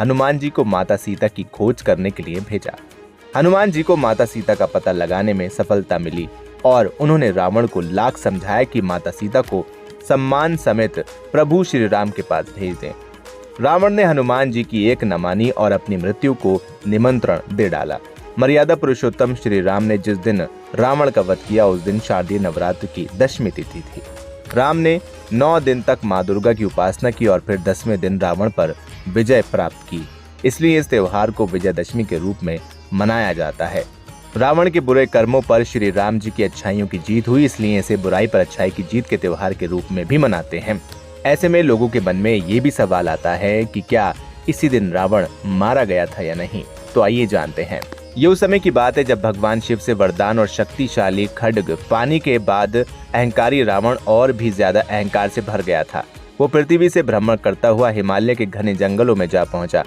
हनुमान जी को माता सीता की खोज करने के लिए भेजा। हनुमान जी को माता सीता का पता लगाने में सफलता मिली और उन्होंने रावण को लाख समझाया कि माता सीता को सम्मान समेत प्रभु श्री राम के पास भेज दें। रावण ने हनुमान जी की एक न मानी और अपनी मृत्यु को निमंत्रण दे डाला। मर्यादा पुरुषोत्तम श्री राम ने जिस दिन रावण का वध किया उस दिन शारदीय नवरात्र की 10वीं तिथि थी। राम ने 9 दिन तक माँ दुर्गा की उपासना की और फिर 10वें दिन रावण पर विजय प्राप्त की। इसलिए इस त्योहार को विजयदशमी के रूप में मनाया जाता है। रावण के बुरे कर्मों पर श्री राम जी की अच्छाइयों की जीत हुई, इसलिए इसे बुराई पर अच्छाई की जीत के त्योहार के रूप में भी मनाते हैं। ऐसे में लोगों के मन में ये भी सवाल आता है कि क्या इसी दिन रावण मारा गया था या नहीं। तो आइए जानते हैं। ये उस समय की बात है जब भगवान शिव से वरदान और शक्तिशाली खड्ग पाने के बाद अहंकारी रावण और भी ज्यादा अहंकार से भर गया था। वो पृथ्वी से भ्रमण करता हुआ हिमालय के घने जंगलों में जा पहुंचा।